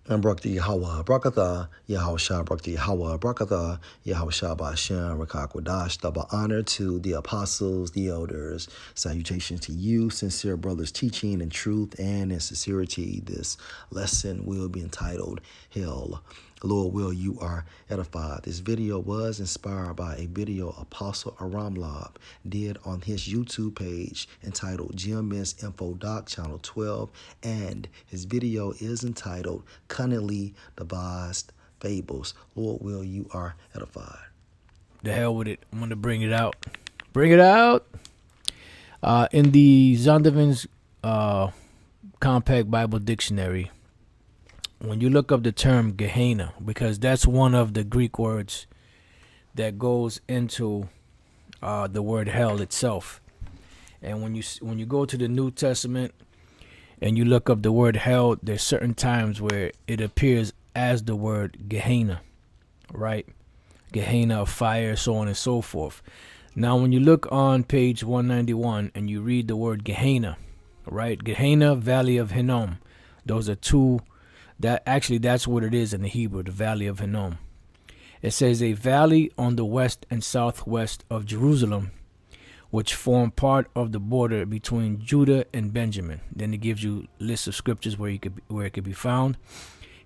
And Brakti Yahweh Brakatha, Yahusha Brakti Yahweh Brakatha, Yahusha Bashem Rakakwadash. Double honor to the apostles, the elders. Salutations to you, sincere brothers, teaching in truth and in sincerity. This lesson will be entitled Hell. Lord will you are edified. This video was inspired by a video Apostle Aram Lob did on his YouTube page entitled GMS Info Doc Channel 12, and his video is entitled Cunningly Devised Fables. Lord will you are edified. The hell with it. I'm going to bring it out. Bring it out. In the Zondervan's Compact Bible Dictionary, when you look up the term Gehenna, because that's one of the Greek words that goes into the word hell itself. And when you go to the New Testament and you look up the word hell, there's certain times where it appears as the word Gehenna, right? Gehenna of fire, so on and so forth. Now, when you look on page 191 and you read the word Gehenna, right? Gehenna, Valley of Hinnom. Those are two. That's what it is in the Hebrew, the Valley of Hinnom. It says a valley on the west and southwest of Jerusalem, which form part of the border between Judah and Benjamin. Then it gives you lists of scriptures where it could be found.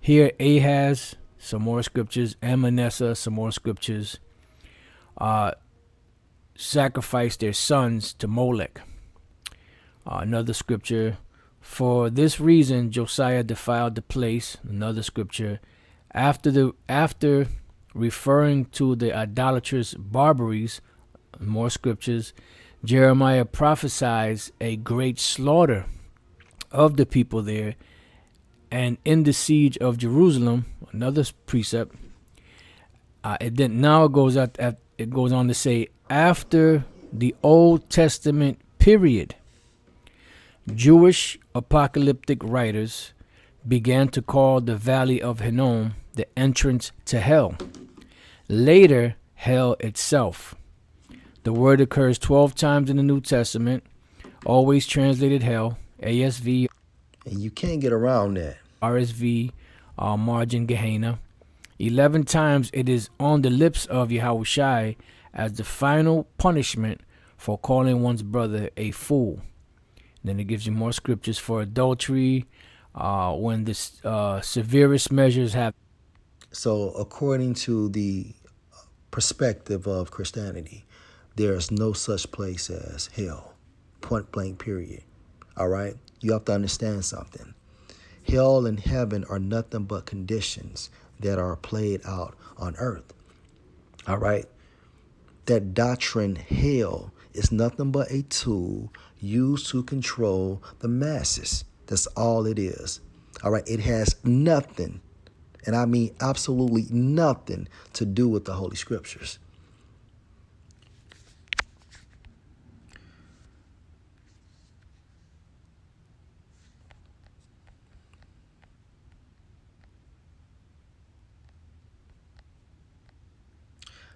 Here, Ahaz, some more scriptures. Manasseh, some more scriptures. Sacrificed their sons to Molech. Another scripture. For this reason, Josiah defiled the place. Another scripture. After referring to the idolatrous Barbaries, more scriptures. Jeremiah prophesies a great slaughter of the people there, and in the siege of Jerusalem, another precept. Now it goes out. It goes on to say, after the Old Testament period, Jewish apocalyptic writers began to call the Valley of Hinnom the entrance to hell. Later, hell itself. The word occurs 12 times in the New Testament, always translated hell, ASV, And you can't get around that. RSV, margin Gehenna. 11 times it is on the lips of Yahushai as the final punishment for calling one's brother a fool. Then it gives you more scriptures for adultery, when the severest measures have. So, according to the perspective of Christianity, there is no such place as hell. Point blank, period. All right? You have to understand something. Hell and heaven are nothing but conditions that are played out on earth. All right? That doctrine, hell, is nothing but a tool used to control the masses. That's all it is. All right? It has nothing, and I mean absolutely nothing, to do with the Holy Scriptures.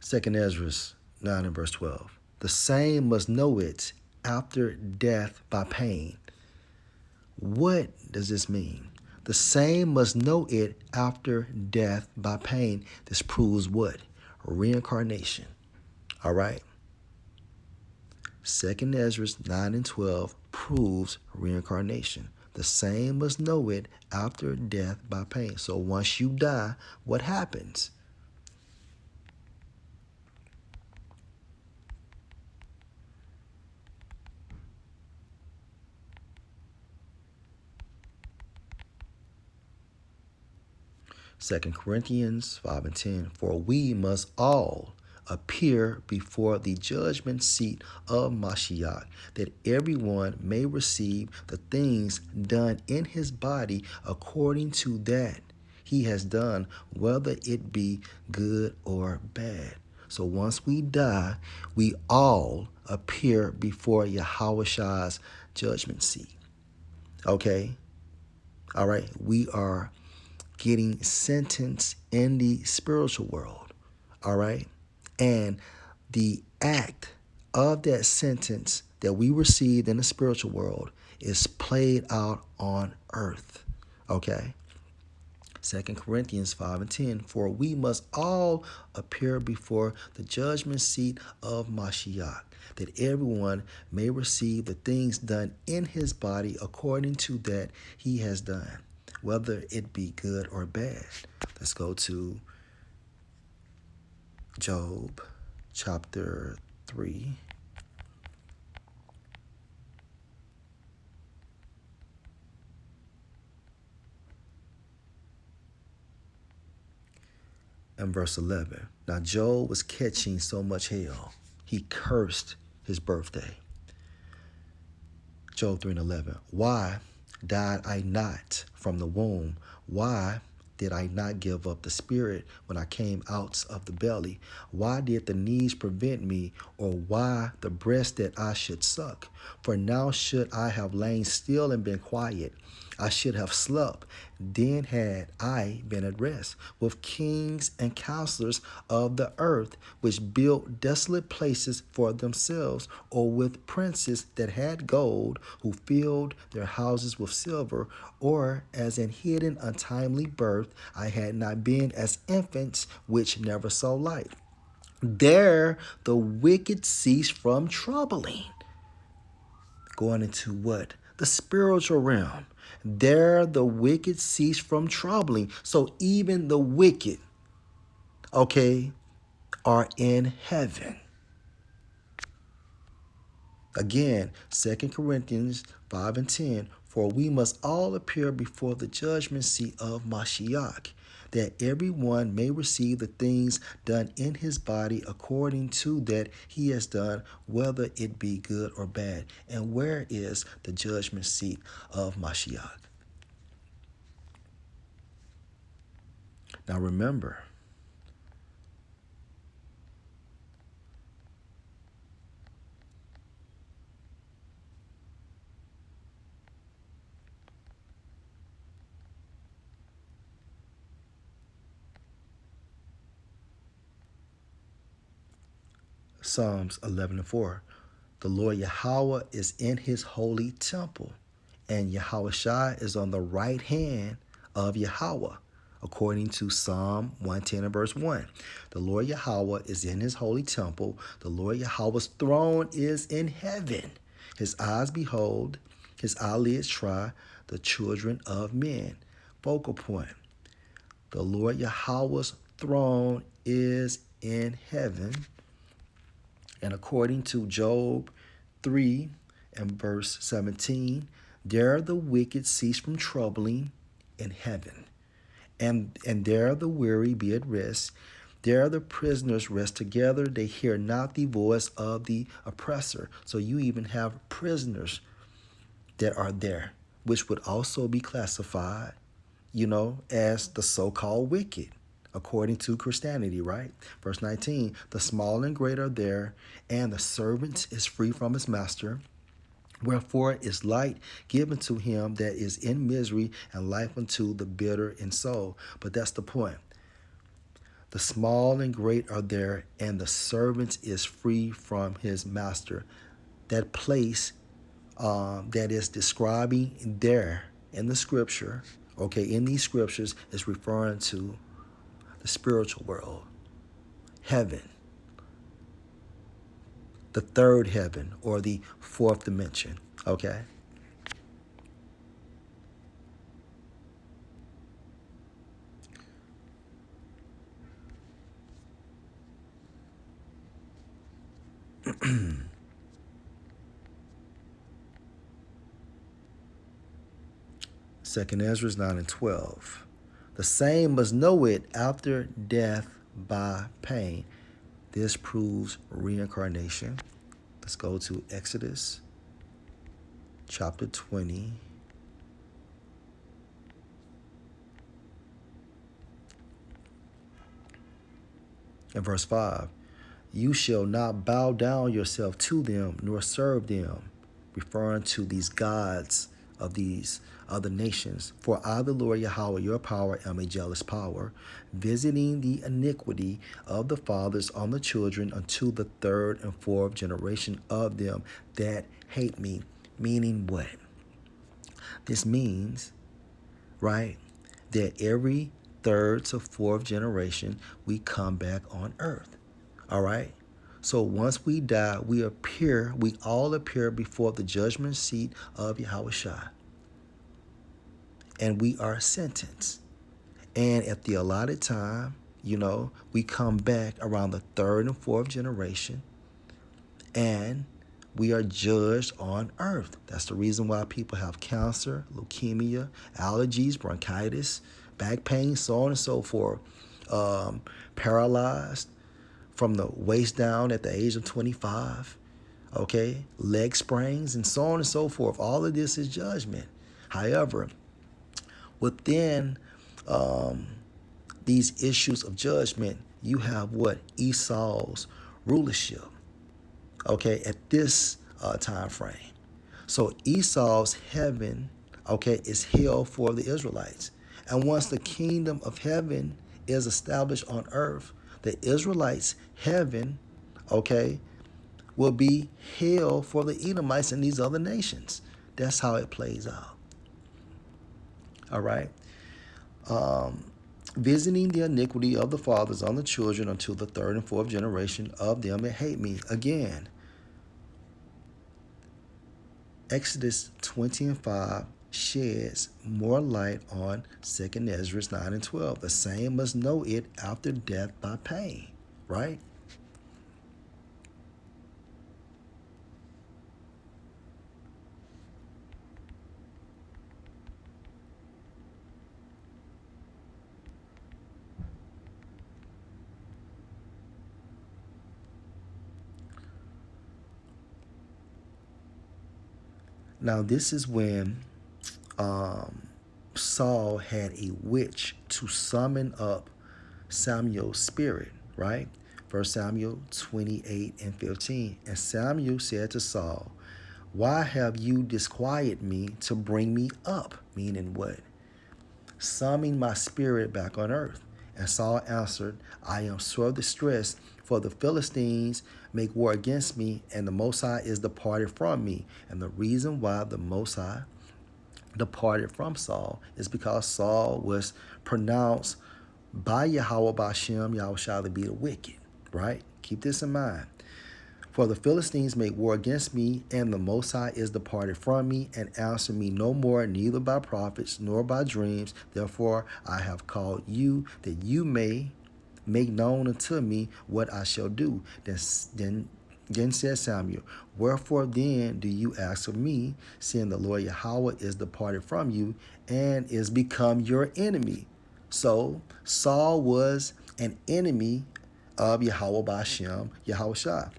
Second Ezra 9 and verse 12. The same must know it after death by pain. What does this mean? The same must know it after death by pain. This proves what? Reincarnation. All right? Second Ezra 9 and 12 proves reincarnation. The same must know it after death by pain. So once you die, what happens? Second Corinthians 5 and 10. For we must all appear before the judgment seat of Mashiach, that everyone may receive the things done in his body according to that he has done, whether it be good or bad. So once we die, we all appear before Yahweh's judgment seat. Okay? All right? We are getting sentenced in the spiritual world. All right? And the act of that sentence that we received in the spiritual world is played out on earth. Okay? 2 Corinthians 5 and 10, for we must all appear before the judgment seat of Mashiach, that everyone may receive the things done in his body according to that he has done, whether it be good or bad. Let's go to Job chapter 3. And verse 11. Now Job was catching so much hell, he cursed his birthday. Job 3 and 11. Why died I not from the womb? Why did I not give up the spirit when I came out of the belly? Why did the knees prevent me, or why the breast that I should suck? For now should I have lain still and been quiet. I should have slept, then had I been at rest, with kings and counselors of the earth, which built desolate places for themselves, or with princes that had gold, who filled their houses with silver, or as in hidden untimely birth, I had not been as infants which never saw light. There the wicked cease from troubling. Going into what? The spiritual realm. There the wicked cease from troubling. So even the wicked, okay, are in heaven. Again, 2 Corinthians 5 and 10, for we must all appear before the judgment seat of Mashiach, that everyone may receive the things done in his body according to that he has done, whether it be good or bad. And where is the judgment seat of Mashiach? Now remember, Psalms 11 and 4. The Lord Yahweh is in his holy temple, and Yahushua is on the right hand of Yahweh, according to Psalm 110 and verse 1. The Lord Yahweh is in his holy temple. The Lord Yahweh's throne is in heaven. His eyes behold, his eyelids try the children of men. Focal point. The Lord Yahweh's throne is in heaven. And according to Job 3 and verse 17, there the wicked cease from troubling in heaven. And there the weary be at rest. There the prisoners rest together. They hear not the voice of the oppressor. So you even have prisoners that are there, which would also be classified, as the so-called wicked, according to Christianity, right? Verse 19, the small and great are there, and the servant is free from his master. Wherefore is light given to him that is in misery, and life unto the bitter in soul. But that's the point. The small and great are there, and the servant is free from his master. That place that is describing there in the scripture, in these scriptures, is referring to the spiritual world, heaven, the third heaven, or the fourth dimension, okay? Second Ezra 9 and 12. The same must know it after death by pain. This proves reincarnation. Let's go to Exodus chapter 20. And verse 5. You shall not bow down yourself to them, nor serve them, referring to these gods of these other nations. For I, the Lord Yahweh, your power, am a jealous power, visiting the iniquity of the fathers on the children unto the third and fourth generation of them that hate me. Meaning what? This means, right, that every third to fourth generation, we come back on earth. All right? So once we die, we all appear before the judgment seat of Yahushua. And we are sentenced. And at the allotted time, we come back around the third and fourth generation, and we are judged on earth. That's the reason why people have cancer, leukemia, allergies, bronchitis, back pain, so on and so forth, paralyzed from the waist down at the age of 25, okay, leg sprains, and so on and so forth. All of this is judgment. However, within these issues of judgment, you have what? Esau's rulership, okay, at this time frame. So Esau's heaven, okay, is hell for the Israelites. And once the kingdom of heaven is established on earth, the Israelites' heaven, okay, will be hell for the Edomites and these other nations. That's how it plays out. All right. Visiting the iniquity of the fathers on the children until the third and fourth generation of them that hate me. Again, Exodus 20 and 5 sheds more light on 2nd Ezra 9 and 12. The same must know it after death by pain, right? Now, this is when Saul had a witch to summon up Samuel's spirit, right? 1 Samuel 28 and 15. And Samuel said to Saul, why have you disquieted me to bring me up? Meaning what? Summon my spirit back on earth. And Saul answered, I am sore distressed, for the Philistines make war against me, and the Most High is departed from me. And the reason why the Most High departed from Saul is because Saul was pronounced by Yahweh Bashem, Yahushua, to be the wicked, right? Keep this in mind. For the Philistines make war against me, and the Most High is departed from me, and answer me no more, neither by prophets nor by dreams. Therefore I have called you, that you may make known unto me what I shall do. Then said Samuel, wherefore then do you ask of me, seeing the Lord Yahweh is departed from you, and is become your enemy? So Saul was an enemy of Yahweh Bashem, Yahushua.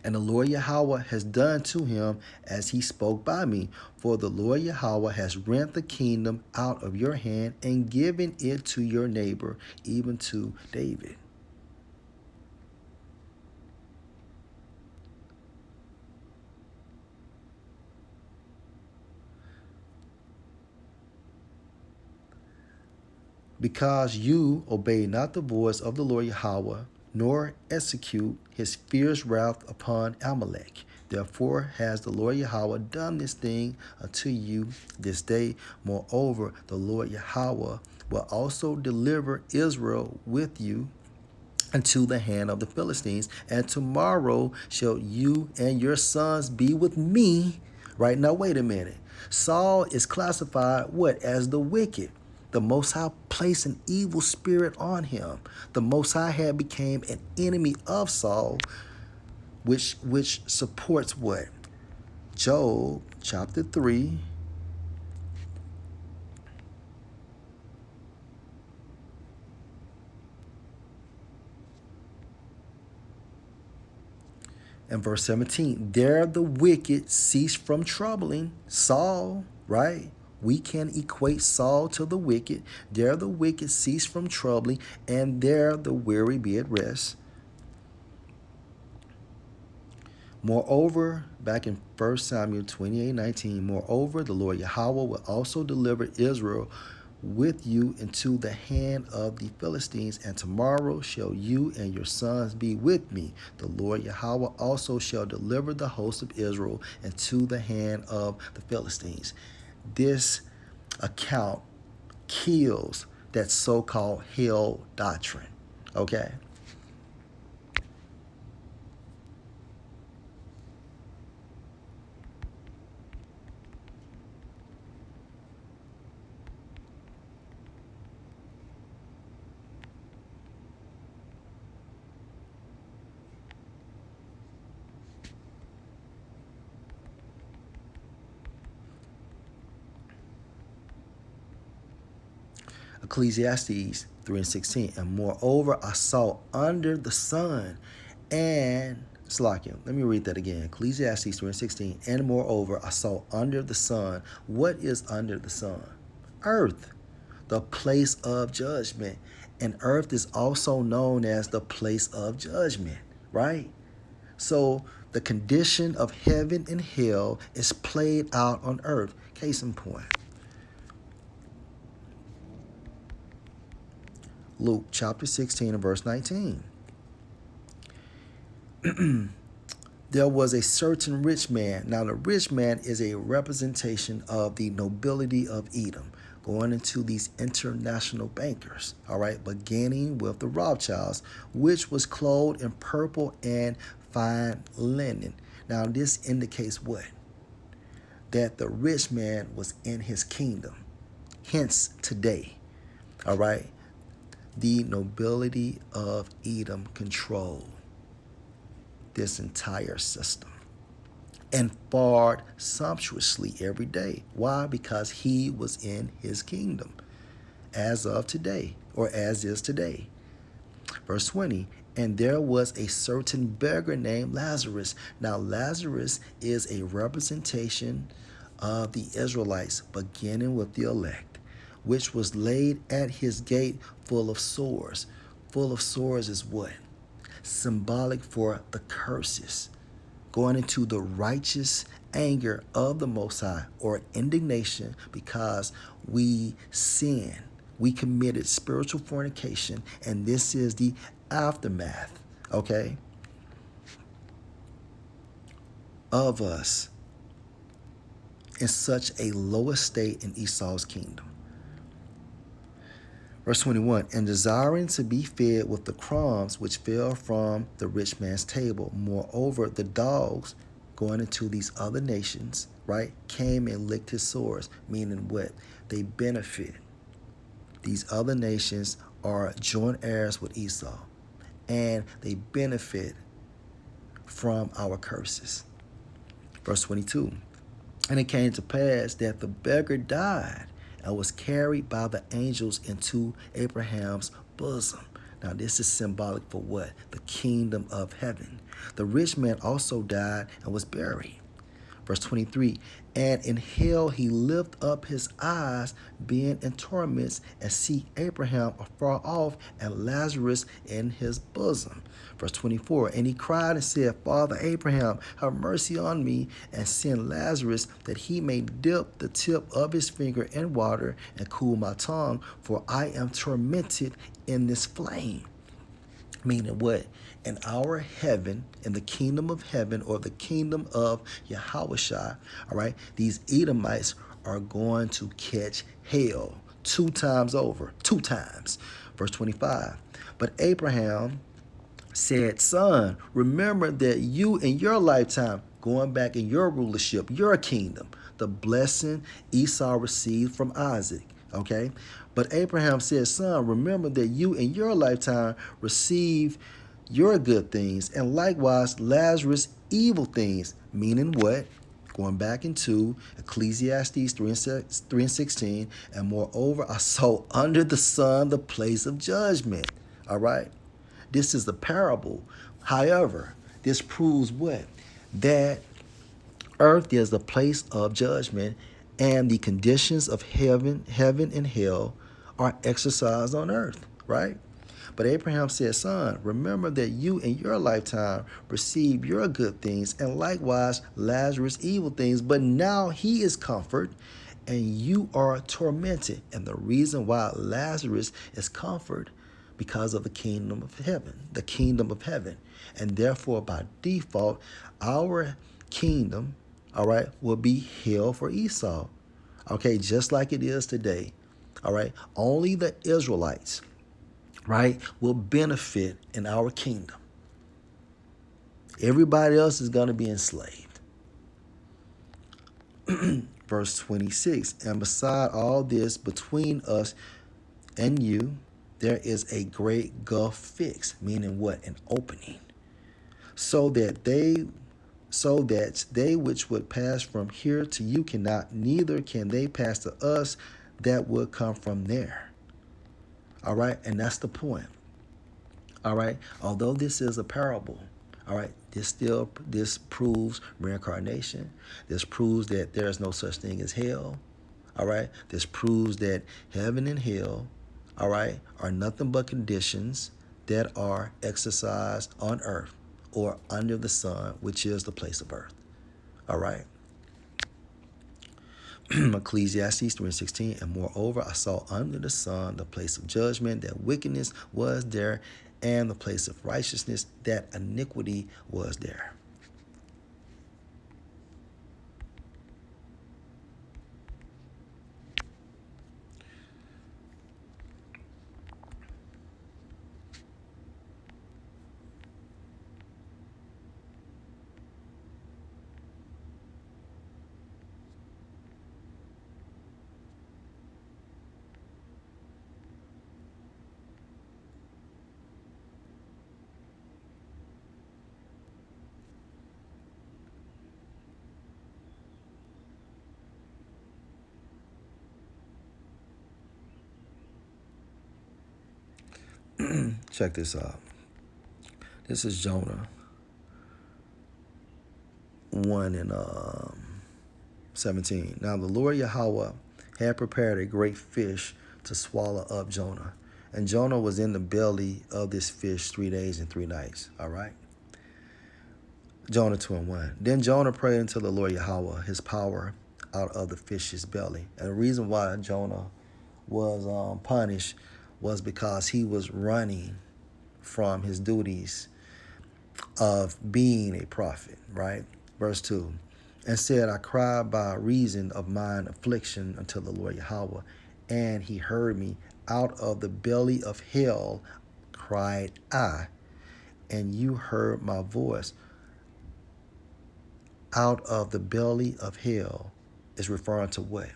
And the Lord Yahweh has done to him as he spoke by me. For the Lord Yahweh has rent the kingdom out of your hand and given it to your neighbor, even to David. Because you obey not the voice of the Lord Yahweh, nor execute his fierce wrath upon Amalek. Therefore has the Lord Yahweh done this thing unto you this day. Moreover, the Lord Yahweh will also deliver Israel with you into the hand of the Philistines. And tomorrow shall you and your sons be with me. Right now, wait a minute. Saul is classified what? As the wicked. The Most High placed an evil spirit on him. The Most High had became an enemy of Saul, which supports what? Job chapter 3. And verse 17, there the wicked cease from troubling Saul, right? We can equate Saul to the wicked. There the wicked cease from troubling, and there the weary be at rest. Moreover, back in 1 Samuel 28:19, moreover, the Lord Yahweh will also deliver Israel with you into the hand of the Philistines, and tomorrow shall you and your sons be with me. The Lord Yahweh also shall deliver the host of Israel into the hand of the Philistines. This account kills that so-called hell doctrine. Okay? Ecclesiastes 3:16. And moreover, I saw under the sun and Salakia. Let me read that again. Ecclesiastes 3:16. And moreover, I saw under the sun. What is under the sun? Earth, the place of judgment. And earth is also known as the place of judgment, right? So the condition of heaven and hell is played out on earth. Case in point. Luke chapter 16 and verse 19. There was a certain rich man. Now, the rich man is a representation of the nobility of Edom, going into these international bankers, all right, beginning with the Rothschilds, which was clothed in purple and fine linen. Now, this indicates what? That the rich man was in his kingdom. Hence, today, all right, the nobility of Edom controlled this entire system and fared sumptuously every day. Why? Because he was in his kingdom as of today, or as is today. Verse 20, and there was a certain beggar named Lazarus. Now, Lazarus is a representation of the Israelites, beginning with the elect, which was laid at his gate full of sores. Full of sores is what? Symbolic for the curses, going into the righteous anger of the Most High, or indignation because we sinned. We committed spiritual fornication, and this is the aftermath, okay, of us in such a low estate in Esau's kingdom. Verse 21, and desiring to be fed with the crumbs which fell from the rich man's table. Moreover, the dogs, going into these other nations, right, came and licked his sores, meaning what? They benefit. These other nations are joint heirs with Esau, and they benefit from our curses. Verse 22, and it came to pass that the beggar died and was carried by the angels into Abraham's bosom. Now, this is symbolic for what? The kingdom of heaven. The rich man also died and was buried. Verse 23, and in hell he lift up his eyes, being in torments, and see Abraham afar off, and Lazarus in his bosom. Verse 24, and he cried and said, Father Abraham, have mercy on me, and send Lazarus, that he may dip the tip of his finger in water and cool my tongue, for I am tormented in this flame. Meaning what? In our heaven, in the kingdom of heaven, or the kingdom of Yahushua, all right, these Edomites are going to catch hell 2 times over, 2 times. Verse 25, but Abraham said, son, remember that you in your lifetime, going back in your rulership, your kingdom, the blessing Esau received from Isaac, okay? But Abraham said, son, remember that you in your lifetime received your good things, and likewise Lazarus evil things, meaning what? Going back into Ecclesiastes 3:16, and moreover, I saw under the sun the place of judgment. All right? This is the parable. However, this proves what? That earth is the place of judgment, and the conditions of heaven and hell are exercised on earth, right? But Abraham said, son, remember that you in your lifetime received your good things, and likewise Lazarus evil things, but now he is comfort, and you are tormented. And the reason why Lazarus is comfort, because of the kingdom of heaven. And therefore, by default, our kingdom, all right, will be hell for Esau. Okay, just like it is today. All right. Only the Israelites, right, will benefit in our kingdom. Everybody else is going to be enslaved. Verse 26, and beside all this, between us and you, there is a great gulf fixed, meaning what? An opening. So that they which would pass from here to you cannot, neither can they pass to us that would come from there. All right, and that's the point. All right, although this is a parable, all right, this proves reincarnation. This proves that there is no such thing as hell. All right, this proves that heaven and hell, all right, are nothing but conditions that are exercised on earth or under the sun, which is the place of earth. All right. Ecclesiastes 3:16, and moreover, I saw under the sun the place of judgment, that wickedness was there, and the place of righteousness, that iniquity was there. Check this out. This is Jonah 1 and 17. Now the Lord Yahweh had prepared a great fish to swallow up Jonah. And Jonah was in the belly of this fish 3 days and 3 nights. All right. Jonah 2 and 1. Then Jonah prayed unto the Lord Yahweh, his power out of the fish's belly. And the reason why Jonah was punished was because he was running from his duties of being a prophet, right? Verse 2, and said, I cried by reason of mine affliction unto the Lord Yahweh, and he heard me. Out of the belly of hell cried I, and you heard my voice. Out of the belly of hell is referring to what?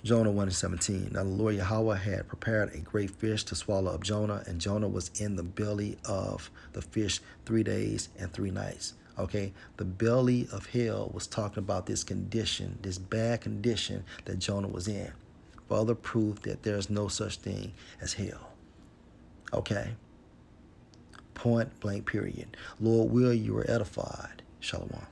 Jonah 1 and 17. Now the Lord Yahweh had prepared a great fish to swallow up Jonah, and Jonah was in the belly of the fish 3 days and 3 nights. Okay, the belly of hell was talking about this condition, this bad condition that Jonah was in. Further proof that there's no such thing as hell. Okay, point blank period. Lord, will you are edified. Shalom.